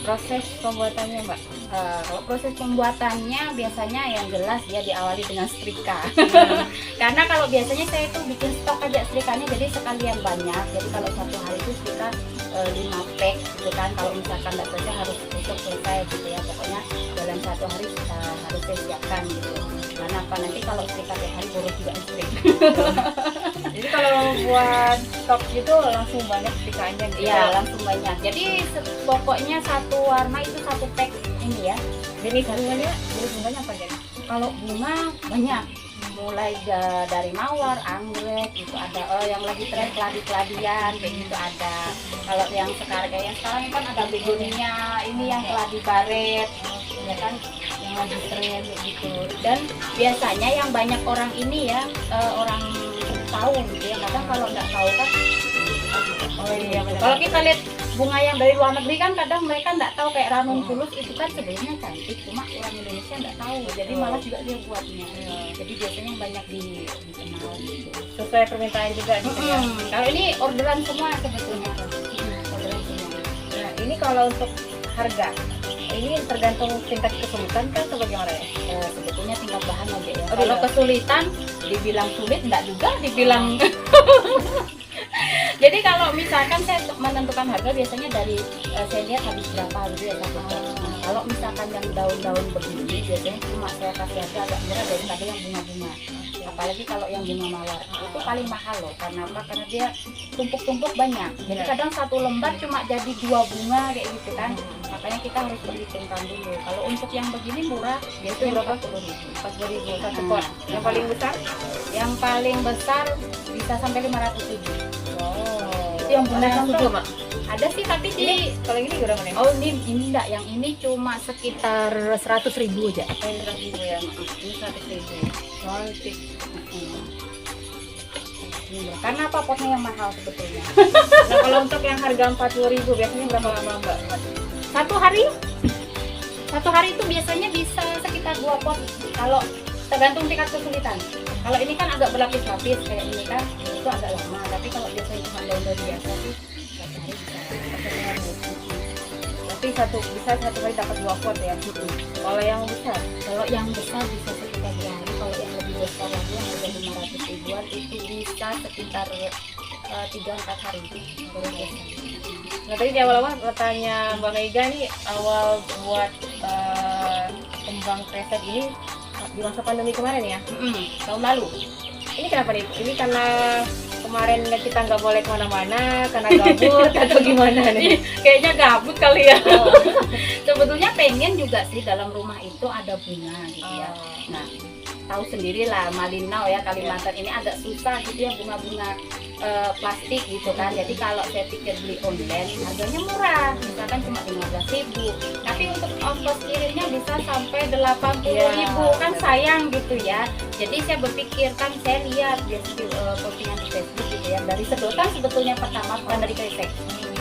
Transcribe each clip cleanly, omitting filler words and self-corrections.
proses pembuatannya Mbak? Kalau proses pembuatannya biasanya yang jelas ya diawali dengan setrika. Karena kalau biasanya saya itu bikin stok aja setrikanya, jadi sekalian banyak. Jadi kalau satu hari itu sekitar 5 pack gitu kan. Kalau misalkan nggak selesai harus besok selesai gitu ya. Pokoknya dalam satu hari harus saya siapkan gitu. Karena apa, nanti kalau setrika tiap hari boros juga istri. Jadi kalau buat stok gitu langsung banyak setrikaannya gitu? Iya, langsung banyak. Jadi pokoknya satu warna itu satu pack ini ya. Jenis bunganya apa jadi? Kalau bunga banyak, mulai dari mawar, anggrek, itu ada yang lagi tren keladi-keladian kayak gitu ada. Kalau yang sekarang kan ada begonia, ini yang keladi baret, ya kan, yang lagi tren kayak gitu. Dan biasanya yang banyak orang ini ya orang tahu gitu ya. Kadang kalau nggak tahu kan, Oh iya benar. kalau kita lihat bunga yang dari luar negeri kan kadang mereka nggak tahu, kayak ranunculus itu kan sebenarnya cantik, cuma orang Indonesia nggak tahu, jadi malas juga dia buatnya. Jadi biasanya yang banyak dikenal gitu. Sesuai permintaan juga gitu ya. Kalau ini orderan semua sebetulnya. Orderan semua. Nah ini kalau untuk harga, ini tergantung tingkat kesulitan kan atau bagaimana ya? Sebetulnya tingkat bahan aja ya. Oh, Kalau iya. kesulitan dibilang sulit nggak juga dibilang. Jadi kalau misalkan saya menentukan harga biasanya dari saya lihat habis berapa gitu ya satu pot. Nah, kalau misalkan yang daun-daun begini biasanya cuma saya kasih harga agak murah daripada yang bunga-bunga. Apalagi kalau yang bunga mawar itu paling mahal loh. Karena apa? Karena dia tumpuk-tumpuk banyak. Jadi kadang satu lembar cuma jadi 2 bunga kayak gitu kan. Makanya kita harus perhitungkan dulu. Kalau untuk yang begini murah biasanya 40.000. 40.000 satu pot. Yang paling besar? Yang paling besar bisa sampai 500.000. Oh. Itu yang bunga Ada yang contoh tuh. Mak? Ada sih tapi di Kalau ini berapa nih? oh ini enggak, yang ini cuma sekitar 100.000 aja. 100.000 ya. Ini 100.000. Cantik. Karena apa, potnya yang mahal sebetulnya. Nah kalau untuk yang harga 40.000 biasanya berapa lama Mbak? Satu hari itu biasanya bisa sekitar 2 pot. Kalau tergantung tingkat kesulitan. Kalau ini kan agak berlapis-lapis kayak ini kan, itu agak lama. Tapi kalau biasanya cuma daun-daun biasa sih satu hari bisa. Berarti bisa satu kali dapat 2 pot ya. Kalau yang besar? Kalau yang besar bisa sekitar 2 hari. Kalau yang lebih besar lagi yang harga 500.000-an itu bisa sekitar 3-4 hari baru selesai. Nah tadi di awal-awal bertanya Mbak Mega nih, awal buat kembang kresek ini di masa pandemi kemarin ya, Tahun lalu. ini kenapa nih? Ini karena kemarin kita nggak boleh kemana-mana, karena gabut atau gimana nih? Kayaknya gabut kali ya. Sebetulnya pengen juga sih dalam rumah itu ada bunga gitu ya. Nah, tahu sendirilah Malinau ya, Kalimantan ini agak susah gitu ya bunga-bunga plastik gitu kan. Jadi kalau saya pikir beli online harganya murah, misalkan cuma 15.000, tapi untuk ongkos kirimnya bisa sampai 80.000, kan sayang gitu ya. Jadi saya berpikir, kan saya lihat dia postingan di Facebook gitu ya, dari sedotan sebetulnya pertama, bukan dari kresek.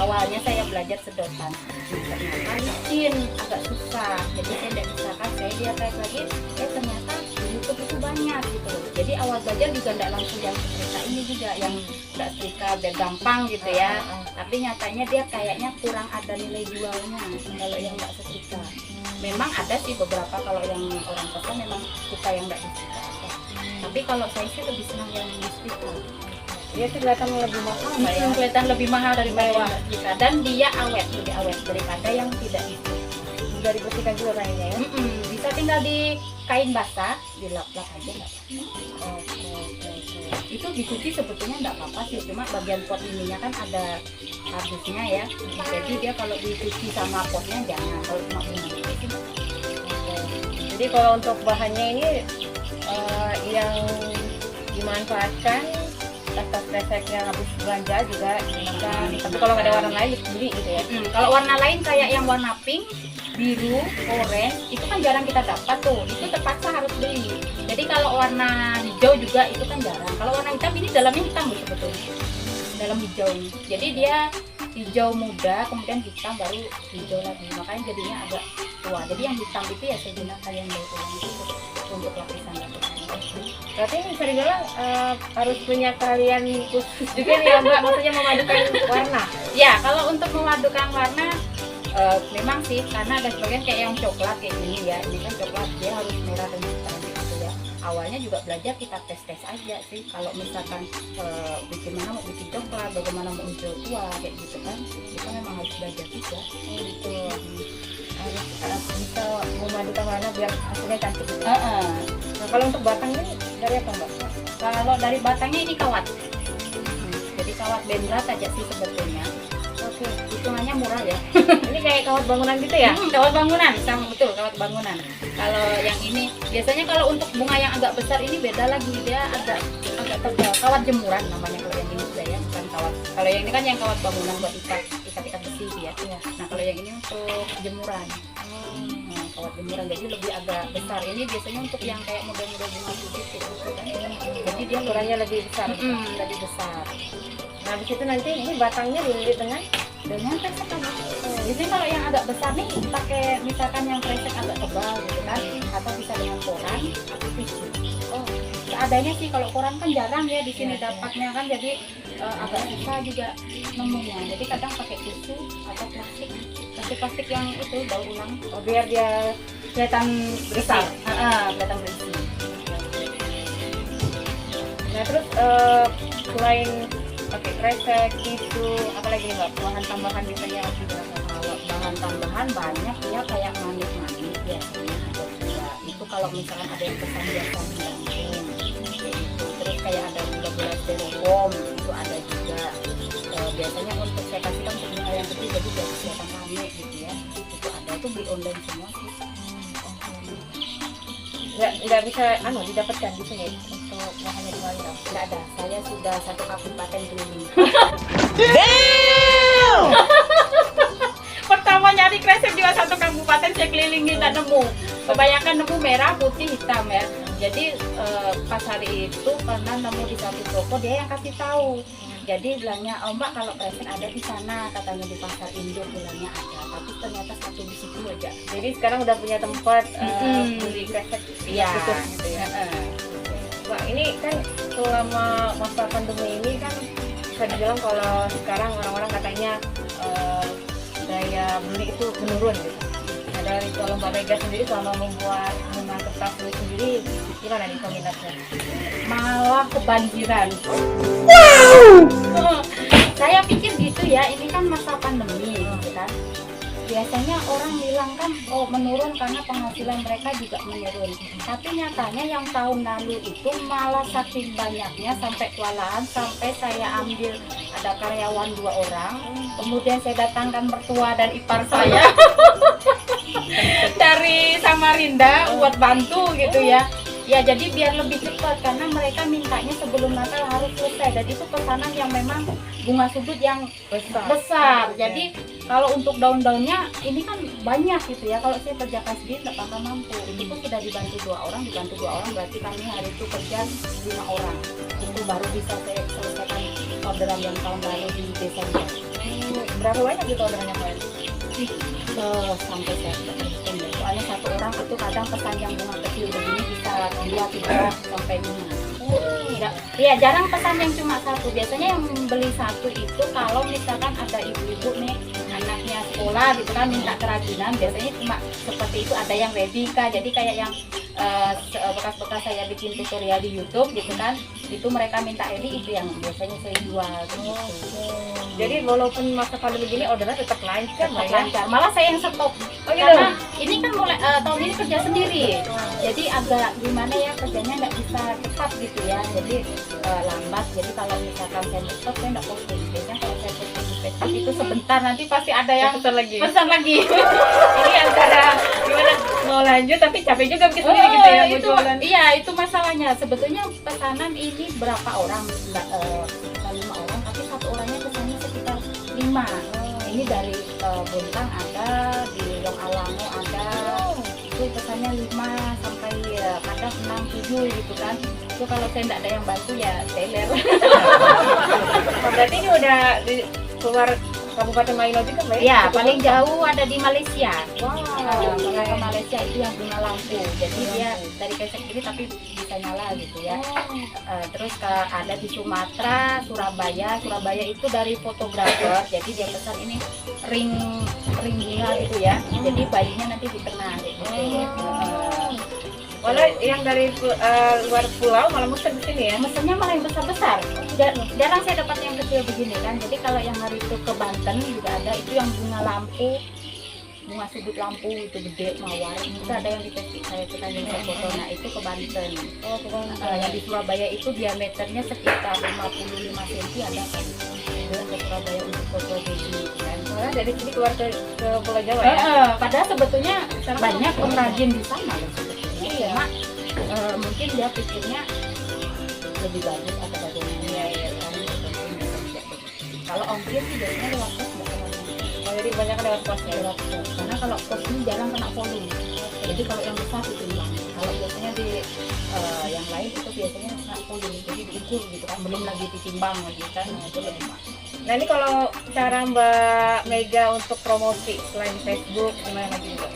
Awalnya saya belajar sedotan, ternyata licin, agak susah. Jadi saya tidak bisa kan, saya lihat lagi, ternyata di YouTube itu banyak gitu. Jadi awal belajar juga tidak langsung yang setrika ini juga, yang tidak setrika biar gampang gitu ya. Tapi nyatanya dia kayaknya kurang ada nilai jualnya kalau yang nggak setrika. Memang ada sih beberapa kalau yang orang kota memang suka yang nggak disetrika. Tapi kalau saya sih lebih senang yang disetrika. Dia sih kelihatan lebih mahal Mbak ya. Kelihatan lebih mahal daripada yang nggak setrika, dan dia awet, lebih awet daripada yang tidak disetrika. Udah dibersihkan juga kayaknya ya. Bisa tinggal di kain basah, dilap-lap aja nggak apa-apa. Itu dicuci sebetulnya nggak apa-apa sih, cuma bagian pot ininya kan ada habisnya ya. Jadi dia kalau dicuci sama potnya jangan, kalau cuma bunga itu. Jadi kalau untuk bahannya ini yang dimanfaatkan tas kresek yang habis belanja juga gunakan. Tapi kalau nggak ada warna lain beli gitu ya. Kalau warna lain kayak yang warna pink, biru, orange itu kan jarang kita dapat tuh. Itu terpaksa harus beli. Jadi kalau warna hijau juga itu kan jarang. Kalau warna hitam ini dalamnya hitam loh sebetulnya. Dalam hijau ini. Jadi dia hijau muda, kemudian hitam, baru hijau lagi. Makanya jadinya agak tua. Jadi yang hitam itu ya saya gunakan yang daur ulang itu untuk lapisan-lapisan. Berarti ini bisa dibilang harus punya kalian khusus juga nih ya Mbak, maksudnya memadukan warna. Ya, kalau untuk memadukan warna memang sih karena ada sebagian kayak yang coklat kayak gini ya, ini kan coklat dia harus merah dan hitam gitu ya. Awalnya juga belajar kita tes aja sih, kalau misalkan bagaimana mau bikin coklat, bagaimana mau unsur tua kayak gitu kan, kita memang harus belajar juga. Gitu. Harus bisa memadukan warna biar hasilnya cantik gitu. Nah kalau untuk batangnya dari apa Mbak? Kalau dari batangnya ini kawat. Jadi kawat benrat aja sih sebetulnya. Oke. Hitungannya murah ya. Ini kayak kawat bangunan gitu ya? Kawat bangunan, sama betul kawat bangunan. Kalau yang ini biasanya kalau untuk bunga yang agak besar ini beda lagi, dia agak tebal. Kawat jemuran namanya kalau yang ini sudah ya, bukan kawat. Kalau yang ini kan yang kawat bangunan buat ikat besi ya. Nah kalau yang ini untuk jemuran. Nah, kawat jemuran jadi lebih agak besar. Ini biasanya untuk yang kayak model-model bunga putih gitu kan. Jadi dia Ukurannya lebih besar. lebih besar. Nah habis itu nanti ini batangnya dililit dengan kresek aja. Jadi kalau yang agak besar nih pakai misalkan yang kresek agak tebal gitu kan, atau bisa dengan koran atau tisu. Seadanya sih, kalau koran kan jarang ya di sini dapatnya kan, jadi agak susah juga nemunya. Jadi kadang pakai tisu atau plastik yang itu daur ulang. biar dia Kelihatan besar. Kelihatan berisi. Nah terus selain pakai kresek, tisu, apalagi nih Mbak? Bahan tambahan biasanya harus digunakan. Kalau bahan tambahan banyak ya, kayak manik-manik biasanya ada juga. Itu kalau misalkan ada yang pesan biasa mendamping gitu. Terus kayak ada gula-gula styrofoam itu ada juga. Biasanya untuk saya kasihkan untuk bunga yang kecil jadi biar kelihatan rame gitu ya. Itu ada, itu beli online semua sih. Nggak bisa didapatkan di sini untuk bahannya di mana? Nggak ada, saya sudah satu kabupaten keliling. Pertama nyari kresek juga satu kabupaten saya kelilingin tak nemu. Kebanyakan nemu merah, putih, hitam ya. Jadi pas hari itu pernah nemu di satu toko, dia yang kasih tahu. Jadi bilangnya, oh Mbak kalau kresek ada di sana, katanya di pasar induk bilangnya ada, tapi ternyata satu di situ aja. Jadi sekarang udah punya tempat beli kresek Iya. gitu ya. Mbak ini kan selama masa pandemi ini kan bisa dibilang kalau sekarang orang-orang katanya daya beli itu menurun gitu. Nah dari kalau Mbak Mega sendiri selama membuat bunga kertas ini sendiri gimana nih peminatnya? Malah kebanjiran. Wow. Saya pikir gitu ya, ini kan masa pandemi gitu kan. Biasanya orang bilang kan menurun karena penghasilan mereka juga menurun. Tapi nyatanya yang tahun lalu itu malah saking banyaknya sampai kewalahan, sampai saya ambil ada karyawan 2 orang, kemudian saya datangkan mertua dan ipar saya dari Samarinda buat bantu gitu ya. Ya jadi biar lebih cepat karena mereka mintanya sebelum Natal harus selesai, dan itu pesanan yang memang bunga sudut yang besar. Jadi kalau untuk daun-daunnya ini kan banyak gitu ya, kalau saya kerjakan sendiri nggak bakal mampu. Itu pun sudah dibantu 2 orang, berarti kami hari itu kerja 5 orang. Itu baru bisa saya selesaikan orderan yang tahun lalu di Desember. Berapa banyak gitu orderannya Mbak? Sampai saya hitung deh. Soalnya 1 orang itu kadang pesan yang bunga kecil begini bisa 2, 3 sampai 5. Ya jarang pesan yang cuma 1. Biasanya yang beli 1 itu kalau misalkan ada ibu-ibu nih anaknya sekolah gitu kan minta kerajinan, biasanya cuma seperti itu, ada yang ready kan. Jadi kayak yang bekas-bekas saya bikin tutorial di YouTube gitu kan, itu mereka minta ready, itu yang biasanya saya jual gitu. Jadi walaupun masa pandemi gini orderan tetap lancar, Malah saya yang stop. Karena ini kan mulai tahun ini kerja sendiri, jadi agak gimana ya, kerjanya nggak bisa cepat gitu ya, jadi lambat. Jadi kalau misalkan saya stop, saya nggak posting. Biasanya kalau saya posting di Facebook itu sebentar, nanti pasti ada yang pesan lagi. Ini antara gimana mau lanjut tapi capek juga bikin sendiri gitu ya itu, jualan. Iya itu masalahnya. Sebetulnya pesanan ini berapa orang? Sekitar 5 orang, tapi 1 orangnya pesannya sekitar 5. Ini dari Bontang ada, di Long Alango ada, itu pesannya 5 sampai kadang 6, 7 gitu kan. Itu kalau saya tidak ada yang bantu ya teler. Berarti ini udah keluar Kabupaten Maino juga Mbak? Ya paling jauh ada di Malaysia. Wow. Ke Malaysia itu yang bunga lampu. Jadi dia dari kresek ini tapi bisa nyala gitu ya. Terus ada di Sumatera, Surabaya itu dari fotografer. Jadi dia pesan ini ring ring bunga gitu ya. Jadi bayinya nanti di tengah gitu. Malah yang dari luar pulau malah mesen di sini ya. Mesennya malah yang besar-besar. Jarang saya dapat yang kecil begini kan. Jadi kalau yang hari itu ke Banten juga ada, itu yang bunga lampu, bunga sudut lampu itu gede mawar. Itu ada yang di Facebook saya kita minta foto. Nah itu ke Banten. Oh, bukan. Yang di Surabaya itu diameternya sekitar 55 cm ada kan. Itu ke Surabaya untuk foto baby kan. Malah dari sini keluar ke Pulau Jawa ya. Padahal sebetulnya Sana banyak kan- pengrajin di sana loh sebetulnya. Iya. Cuma mungkin dia pikirnya lebih bagus atau bagaimana. Iya. Kalau ongkir sih biasanya lewat pos nggak kemana. Oh, jadi banyak lewat posnya. Lewat pos. Karena kalau pos ini jarang kena volume. Jadi kalau yang besar ditimbang. Kalau biasanya di yang lain itu biasanya kena volume. Jadi diukur gitu kan. Belum lagi ditimbang lagi kan. Nah, itu lebih mahal. Nah ini kalau cara Mbak Mega untuk promosi selain di Facebook gimana lagi Mbak?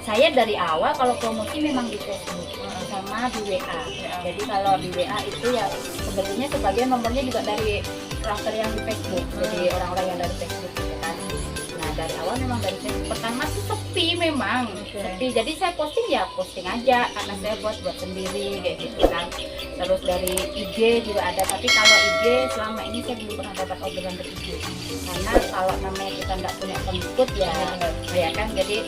Saya dari awal kalau promosi memang di Facebook sama di WA. Jadi kalau di WA itu ya sebetulnya sebagian nomornya juga dari karakter yang di Facebook. Jadi orang-orang yang dari Facebook gitu kan. Nah dari awal memang dari Facebook. Pertama sih sepi memang. Sepi. Jadi saya posting ya posting aja karena saya buat sendiri kayak gitu kan. Terus dari IG juga ada. Tapi kalau IG selama ini saya belum pernah dapat orderan dari IG. Karena kalau namanya kita nggak punya pengikut ya kan. Jadi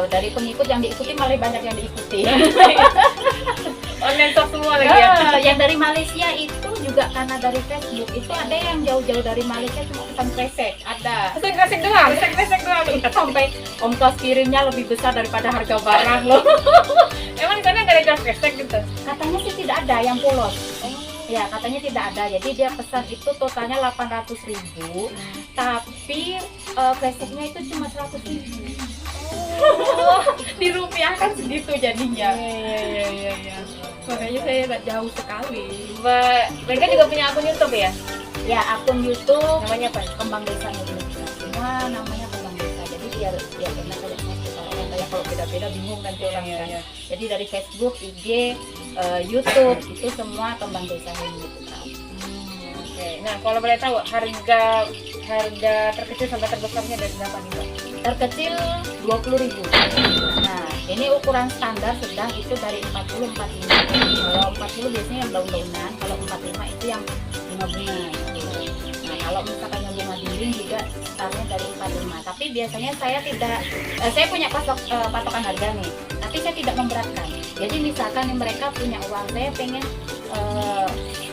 dari pengikut yang diikuti malah banyak yang diikuti. Online shop semua lagi ya? Yang dari Malaysia itu juga karena dari Facebook itu ada yang jauh-jauh dari Malaysia cuma pesan kresek ada. Pesan kresek doang? Kresek doang? Sampai ongkos kirimnya lebih besar daripada harga barang loh. Emang di sana nggak ada jual kresek gitu? Katanya sih tidak ada yang polos. Ya katanya tidak ada, jadi dia pesan itu totalnya 800.000, tapi kreseknya itu cuma 100.000. Dirupiahkan segitu jadinya. Iya. Makanya saya nggak jauh sekali. Mbak Mega juga punya akun YouTube ya? Ya akun YouTube Namanya apa? Kembang Desa Indonesia. Semua namanya Kembang Desa. Jadi biar enak kalau kalau beda-beda bingung nanti orang kan. Jadi dari Facebook, IG, YouTube itu semua Kembang Desa Indonesia. Oke. Nah kalau boleh tahu harga terkecil sampai terbesarnya dari berapa nih Mbak? Terkecil 20.000. Nah, ini ukuran standar sedang itu dari 40 45. Kalau 40 biasanya yang daun-daunan, kalau 45 itu yang bunga-bunga. Nah, kalau misalkan yang bunga dinding juga startnya dari 45. Tapi biasanya saya punya patokan harga nih. Tapi saya tidak memberatkan. Jadi misalkan nih mereka punya uang, saya pengen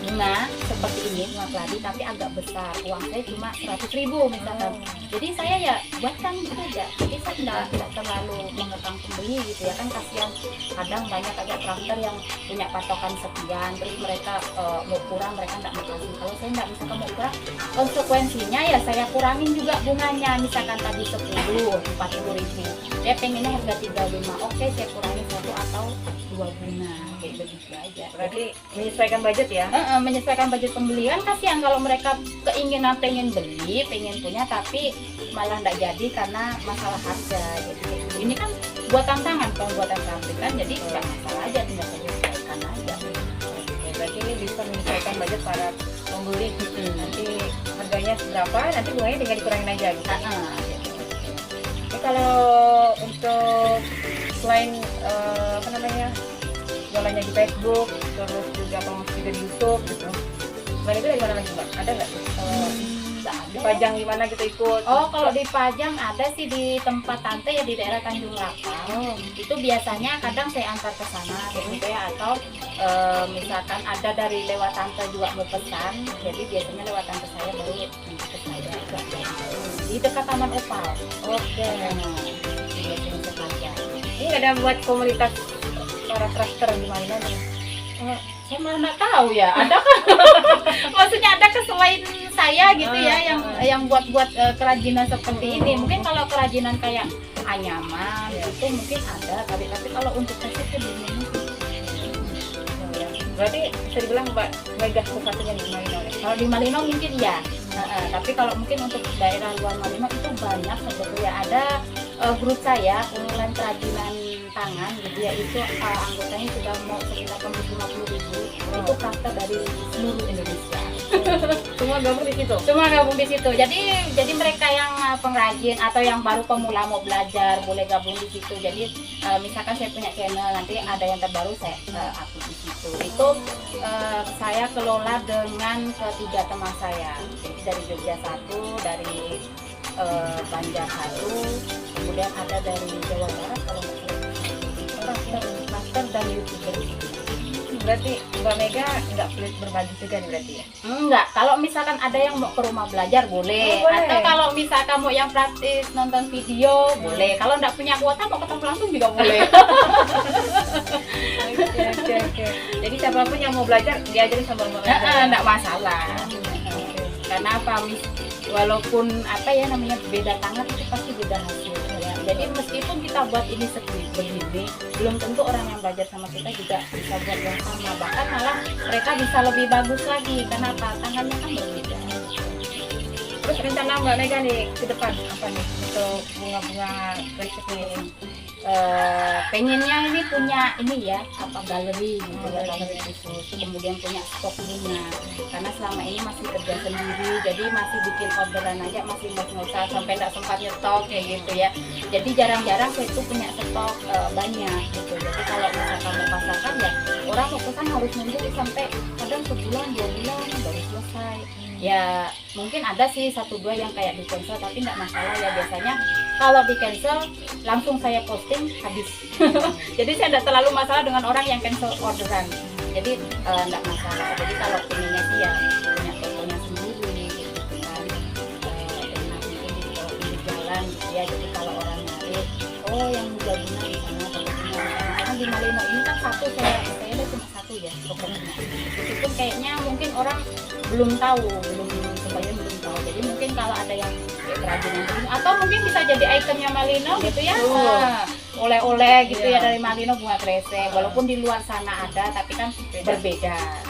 bunga seperti ini, bunga keladi tapi agak besar, uang saya cuma 100.000 misalkan. Jadi saya ya buatkan gitu aja. Jadi saya tidak terlalu mengekang pembeli gitu ya kan, kasihan kadang banyak aja traktor yang punya patokan sekian, terus mereka mau kurang mereka tidak mau kasih. Kalau saya nggak, misalkan mau kurang, konsekuensinya ya saya kurangin juga bunganya. Misalkan tadi 40.000, dia pengennya harga 35, oke saya kurangin 1 atau 2 bunga kayak begitu aja. Berarti menyesuaikan budget ya? Menyesuaikan budget pembelian. Kasihan kalau mereka keinginan pengen beli, pengen punya tapi malah nggak jadi karena masalah harga. Jadi ini kan buatan tangan, bukan buatan pabrik kan, jadi nggak masalah aja, tinggal menyesuaikan aja. Oke, berarti ini bisa menyesuaikan budget para pembeli. Nanti harganya seberapa, nanti bunganya tinggal dikurangin aja gitu. Jadi kalau untuk selain jualannya di Facebook, terus juga promosi juga di YouTube gitu. Selain itu dari mana lagi Mbak? Ada nggak? Dipajang gimana gitu ikut? Oh, kalau dipajang ada sih di tempat tante ya, di daerah Tanjung Lapang. Itu biasanya kadang saya antar ke sana gitu ya, atau misalkan ada dari lewat tante juga mau pesan, jadi biasanya lewat tante saya baru ke saya di dekat Taman Opal. Oke. Biasanya sepajang. Ini nggak ada buat komunitas para crafter di mana nih? Saya malah nggak tahu ya, ada kan? Maksudnya ada ke selain saya gitu ya, yang buat kerajinan seperti ini. Mungkin kalau kerajinan kayak anyaman itu mungkin ada, tapi kalau untuk kreatif itu belum. Berarti bisa dibilang Mbak Mega satu-satunya di Malino ya? Kalau di Malino mungkin ya, tapi kalau mungkin untuk daerah luar Malino itu banyak sebetulnya. Ada grup saya, kumpulan kerajinan tangan gitu ya, itu anggotanya sudah mau sekitar 50.000. Itu crafter dari seluruh Indonesia. Semua gabung di situ. Semua gabung di situ. Jadi mereka yang pengrajin atau yang baru pemula mau belajar boleh gabung di situ. Jadi misalkan saya punya channel, nanti ada yang terbaru saya upload di situ. Itu saya kelola dengan ketiga teman saya. Jadi dari Jogja satu, dari Banjar satu, kemudian ada dari Jawa Barat kalau nggak salah, master dan YouTuber. Berarti Mbak Mega nggak pelit berbagi juga nih berarti ya? Enggak, kalau misalkan ada yang mau ke rumah belajar boleh, Oh, boleh. atau kalau misalkan mau yang praktis nonton video boleh. Kalau nggak punya kuota mau ketemu langsung juga boleh. Oke. Jadi siapapun yang mau belajar diajarin sama Mbak Mega. Enggak masalah. Karena apa, walaupun apa ya namanya beda tangan itu pasti beda hasil ya. Jadi meskipun kita buat ini begini, belum tentu orang yang belajar sama kita juga bisa buat yang sama. Bahkan malah mereka bisa lebih bagus lagi. Kenapa? Tangannya kan berbeda. Terus rencana Mbak Mega nih ke depan apa nih untuk bunga-bunga krisik ini? Pengennya ini punya ini ya apa galeri gitu ya, galeri khusus, kemudian punya stok bunga karena selama ini masih kerja sendiri jadi masih bikin orderan aja, masih ngos-ngosan sampai nggak sempat nyetok kayak gitu ya. Jadi jarang-jarang saya itu punya stok banyak gitu. Jadi kalau misalkan mau pasarkan ya orang mau pesan harus nunggu sampai kadang sebulan 2 bulan baru selesai. Ya mungkin ada sih 1-2 yang kayak di cancel tapi nggak masalah ya, biasanya kalau di cancel langsung saya posting habis. Jadi saya tidak terlalu masalah dengan orang yang cancel orderan, jadi nggak masalah. Jadi kalau pengennya sih ya punya tokonya sendiri gitu kan, dan nanti kalau di jalan gitu ya. Jadi kalau orang nyari oh yang gabungan di sana tokonya, karena di Malino ini kan saya ada cuma satu ya tokonya. Meskipun kayaknya mungkin orang belum tahu, sebagian belum tahu. Jadi mungkin kalau ada yang kerajinan ini, atau mungkin bisa jadi ikonnya Malino gitu ya. Oleh-oleh gitu ya dari Malino bunga kresek. Walaupun di luar sana ada, tapi kan berbeda.